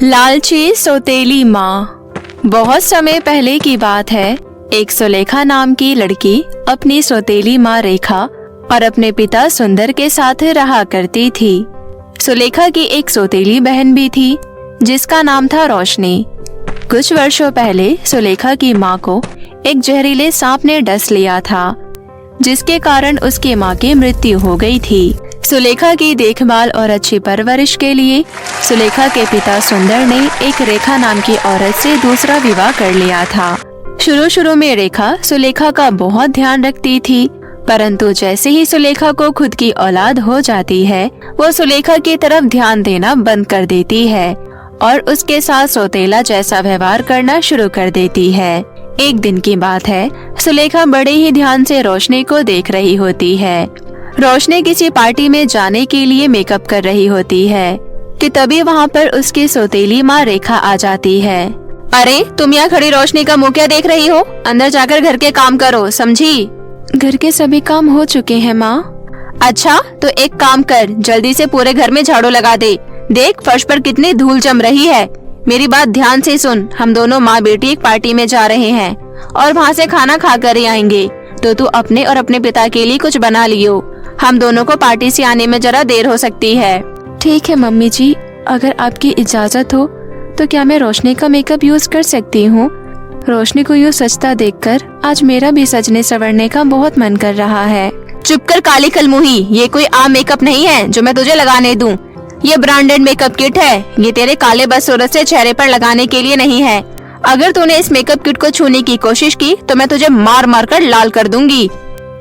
लालची सौतेली माँ। बहुत समय पहले की बात है। एक सुलेखा नाम की लड़की अपनी सौतेली माँ रेखा और अपने पिता सुंदर के साथ रहा करती थी। सुलेखा की एक सौतेली बहन भी थी जिसका नाम था रोशनी। कुछ वर्षों पहले सुलेखा की माँ को एक जहरीले सांप ने डस लिया था, जिसके कारण उसकी माँ की मृत्यु हो गई थी। सुलेखा की देखभाल और अच्छी परवरिश के लिए सुलेखा के पिता सुंदर ने एक रेखा नाम की औरत से दूसरा विवाह कर लिया था। शुरू में रेखा सुलेखा का बहुत ध्यान रखती थी, परंतु जैसे ही सुलेखा को खुद की औलाद हो जाती है, वो सुलेखा की तरफ ध्यान देना बंद कर देती है और उसके साथ सौतेला जैसा व्यवहार करना शुरू कर देती है। एक दिन की बात है, सुलेखा बड़े ही ध्यान से रोशनी को देख रही होती है। रोशनी किसी पार्टी में जाने के लिए मेकअप कर रही होती है कि तभी वहाँ पर उसकी सौतेली माँ रेखा आ जाती है। अरे तुम यहाँ खड़ी रोशनी का मुँह क्या देख रही हो? अंदर जाकर घर के काम करो, समझी? घर के सभी काम हो चुके हैं माँ। अच्छा तो एक काम कर, जल्दी से पूरे घर में झाड़ू लगा दे। देख फर्श पर कितनी धूल जम रही है। मेरी बात ध्यान से सुन, हम दोनों माँ बेटी एक पार्टी में जा रहे हैं और वहाँ से खाना खा कर ही आएंगे, तो तू अपने और अपने पिता के लिए कुछ बना लियो। हम दोनों को पार्टी से आने में जरा देर हो सकती है। ठीक है मम्मी जी, अगर आपकी इजाजत हो तो क्या मैं रोशनी का मेकअप यूज कर सकती हूँ? रोशनी को यूँ सजता देखकर आज मेरा भी सजने संवरने का बहुत मन कर रहा है। चुप कर काली कलमुही, ये कोई आम मेकअप नहीं है जो मैं तुझे लगाने दूं। ये ब्रांडेड मेकअप किट है, ये तेरे काले बदसूरत से चेहरे पर लगाने के लिए नहीं है। अगर तूने इस मेकअप किट को छूने की कोशिश की तो मैं तुझे मार मार कर लाल कर दूंगी।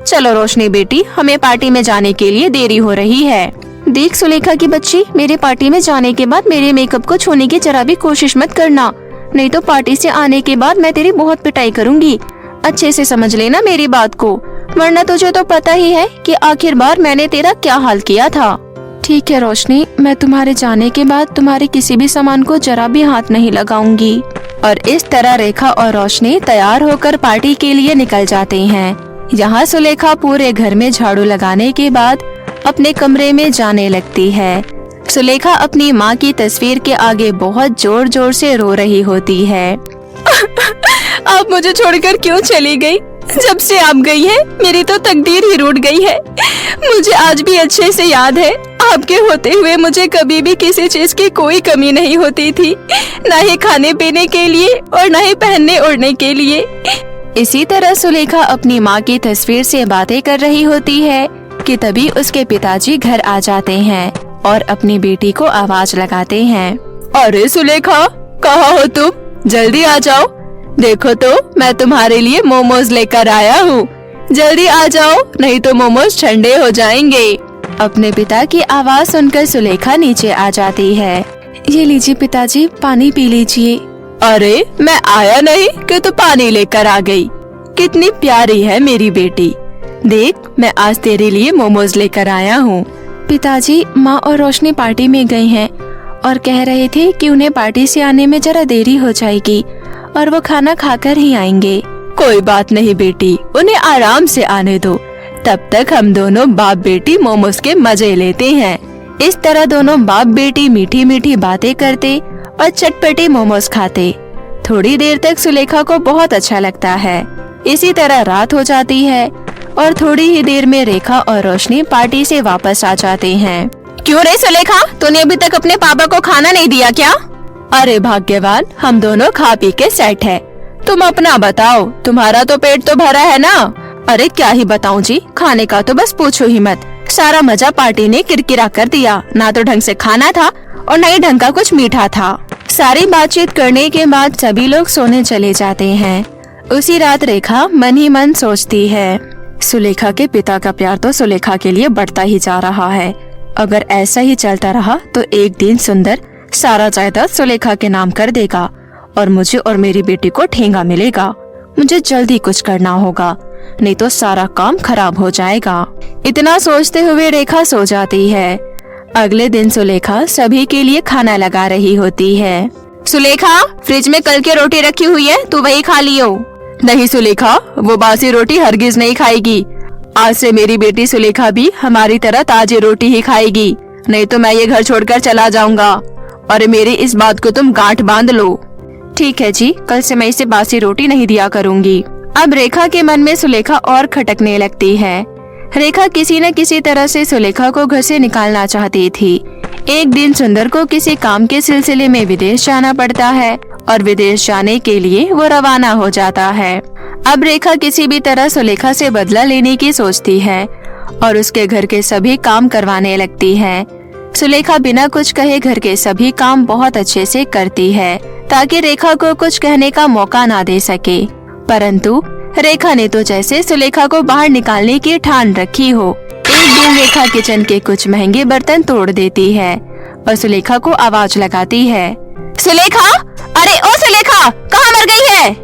चलो रोशनी बेटी, हमें पार्टी में जाने के लिए देरी हो रही है। देख सुलेखा की बच्ची, मेरे पार्टी में जाने के बाद मेरे मेकअप को छूने की जरा भी कोशिश मत करना, नहीं तो पार्टी से आने के बाद मैं तेरी बहुत पिटाई करूंगी। अच्छे से समझ लेना मेरी बात को, वरना तुझे तो पता ही है कि आखिर बार मैंने तेरा क्या हाल किया था। ठीक है रोशनी, मैं तुम्हारे जाने के बाद तुम्हारे किसी भी सामान को जरा भी हाथ नहीं लगाऊंगी। और इस तरह रेखा और रोशनी तैयार होकर पार्टी के लिए निकल जाते हैं। यहाँ सुलेखा पूरे घर में झाड़ू लगाने के बाद अपने कमरे में जाने लगती है। सुलेखा अपनी माँ की तस्वीर के आगे बहुत जोर जोर से रो रही होती है। आप मुझे छोड़कर क्यों चली गई? जब से आप गई है मेरी तो तकदीर ही रूठ गई है। मुझे आज भी अच्छे से याद है, आपके होते हुए मुझे कभी भी किसी चीज की कोई कमी नहीं होती थी, न ही खाने पीने के लिए और न ही पहनने ओढ़ने के लिए। इसी तरह सुलेखा अपनी माँ की तस्वीर से बातें कर रही होती है कि तभी उसके पिताजी घर आ जाते हैं और अपनी बेटी को आवाज लगाते हैं। अरे सुलेखा, कहाँ हो तुम? जल्दी आ जाओ, देखो तो मैं तुम्हारे लिए मोमोज लेकर आया हूँ। जल्दी आ जाओ, नहीं तो मोमोज ठंडे हो जाएंगे। अपने पिता की आवाज सुनकर सुलेखा नीचे आ जाती है। ये लीजिए पिताजी, पानी पी लीजिए। अरे मैं आया नहीं कि तू पानी लेकर आ गई। कितनी प्यारी है मेरी बेटी। देख मैं आज तेरे लिए मोमोज लेकर आया हूँ। पिताजी, माँ और रोशनी पार्टी में गई हैं और कह रहे थे कि उन्हें पार्टी से आने में जरा देरी हो जाएगी और वो खाना खाकर ही आएंगे। कोई बात नहीं बेटी, उन्हें आराम से आने दो, तब तक हम दोनों बाप बेटी मोमोज के मजे लेते हैं। इस तरह दोनों बाप बेटी मीठी मीठी बातें करते और चटपटे मोमोज खाते। थोड़ी देर तक सुलेखा को बहुत अच्छा लगता है। इसी तरह रात हो जाती है और थोड़ी ही देर में रेखा और रोशनी पार्टी से वापस आ जाते हैं। क्यों रे सुलेखा, तूने अभी तक अपने पापा को खाना नहीं दिया क्या? अरे भाग्यवान, हम दोनों खा पी के सेट है। तुम अपना बताओ, तुम्हारा तो पेट तो भरा है ना? अरे क्या ही बताऊं जी, खाने का तो बस पूछो ही मत। सारा मजा पार्टी ने किरकिरा कर दिया, ना तो ढंग से खाना था और न ही ढंग का कुछ मीठा था। सारी बातचीत करने के बाद सभी लोग सोने चले जाते हैं। उसी रात रेखा मन ही मन सोचती है, सुलेखा के पिता का प्यार तो सुलेखा के लिए बढ़ता ही जा रहा है। अगर ऐसा ही चलता रहा तो एक दिन सुंदर सारा जायदाद सुलेखा के नाम कर देगा और मुझे और मेरी बेटी को ठेंगा मिलेगा। मुझे जल्दी कुछ करना होगा, नहीं तो सारा काम खराब हो जाएगा। इतना सोचते हुए रेखा सो जाती है। अगले दिन सुलेखा सभी के लिए खाना लगा रही होती है। सुलेखा, फ्रिज में कल की रोटी रखी हुई है, तू वही खा लियो। नहीं सुलेखा, वो बासी रोटी हरगिज नहीं खाएगी। आज से मेरी बेटी सुलेखा भी हमारी तरह ताजी रोटी ही खाएगी, नहीं तो मैं ये घर छोड़कर चला जाऊंगा। और मेरी इस बात को तुम गांठ बांध लो। ठीक है जी, कल से मैं इसे बासी रोटी नहीं दिया करूँगी। अब रेखा के मन में सुलेखा और खटकने लगती है। रेखा किसी न किसी तरह से सुलेखा को घर से निकालना चाहती थी। एक दिन सुंदर को किसी काम के सिलसिले में विदेश जाना पड़ता है और विदेश जाने के लिए वो रवाना हो जाता है। अब रेखा किसी भी तरह सुलेखा से बदला लेने की सोचती है और उसके घर के सभी काम करवाने लगती है। सुलेखा बिना कुछ कहे घर के सभी काम बहुत अच्छे से करती है ताकि रेखा को कुछ कहने का मौका ना दे सके। परंतु रेखा ने तो जैसे सुलेखा को बाहर निकालने की ठान रखी हो। एक दिन रेखा किचन के कुछ महंगे बर्तन तोड़ देती है और सुलेखा को आवाज लगाती है, सुलेखा, अरे ओ सुलेखा, कहाँ मर गई है?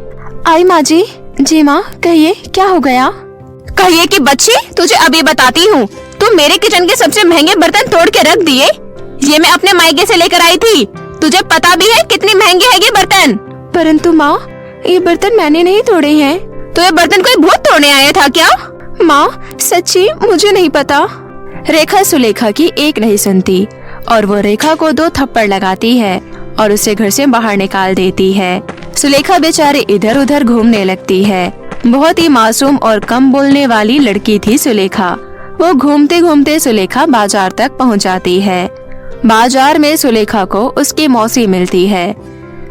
आई माँ जी। जी माँ, कहिए क्या हो गया? कहिए कि बच्ची, तुझे अभी बताती हूँ। तू मेरे किचन के सबसे महंगे बर्तन तोड़ के रख दिए। ये मैं अपने मायके से लेकर आई थी। तुझे पता भी है कितनी महंगे है ये बर्तन? परंतु माँ, ये बर्तन मैंने नहीं तोड़े हैं। तो ये बर्तन कोई भूत तोड़ने आया था क्या? माँ, सच्ची मुझे नहीं पता। रेखा सुलेखा की एक नहीं सुनती और वो रेखा को 2 थप्पड़ लगाती है और उसे घर से बाहर निकाल देती है। सुलेखा बेचारे इधर उधर घूमने लगती है। बहुत ही मासूम और कम बोलने वाली लड़की थी सुलेखा। वो घूमते घूमते सुलेखा बाजार तक पहुंच जाती है। बाजार में सुलेखा को उसकी मौसी मिलती है।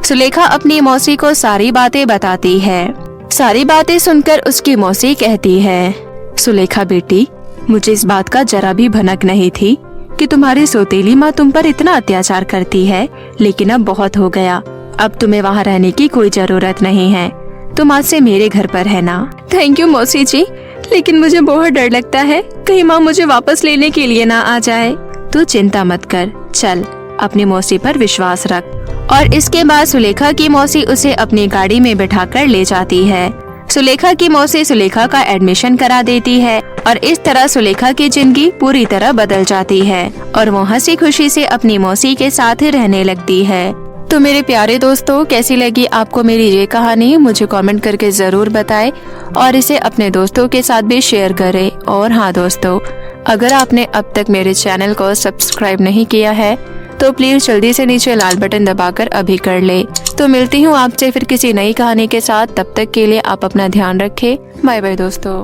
सुलेखा अपनी मौसी को सारी बातें बताती है। सारी बातें सुनकर उसकी मौसी कहती है, सुलेखा बेटी, मुझे इस बात का जरा भी भनक नहीं थी कि तुम्हारी सौतेली माँ तुम पर इतना अत्याचार करती है, लेकिन अब बहुत हो गया। अब तुम्हें वहाँ रहने की कोई जरूरत नहीं है। तुम आज से मेरे घर पर है ना। थैंक यू मौसी जी, लेकिन मुझे बहुत डर लगता है कहीं माँ मुझे वापस लेने के लिए ना आ जाए। तू चिंता मत कर, चल अपनी मौसी पर विश्वास रख। और इसके बाद सुलेखा की मौसी उसे अपनी गाड़ी में बिठाकर ले जाती है। सुलेखा की मौसी सुलेखा का एडमिशन करा देती है और इस तरह सुलेखा की जिंदगी पूरी तरह बदल जाती है और वो हंसी खुशी से अपनी मौसी के साथ ही रहने लगती है। तो मेरे प्यारे दोस्तों, कैसी लगी आपको मेरी ये कहानी? मुझे कमेंट करके जरूर बताएं और इसे अपने दोस्तों के साथ भी शेयर करें। और हाँ दोस्तों, अगर आपने अब तक मेरे चैनल को सब्सक्राइब नहीं किया है तो प्लीज जल्दी से नीचे लाल बटन दबाकर अभी कर ले। तो मिलती हूँ आपसे फिर किसी नई कहानी के साथ। तब तक के लिए आप अपना ध्यान रखें। बाय बाय दोस्तों।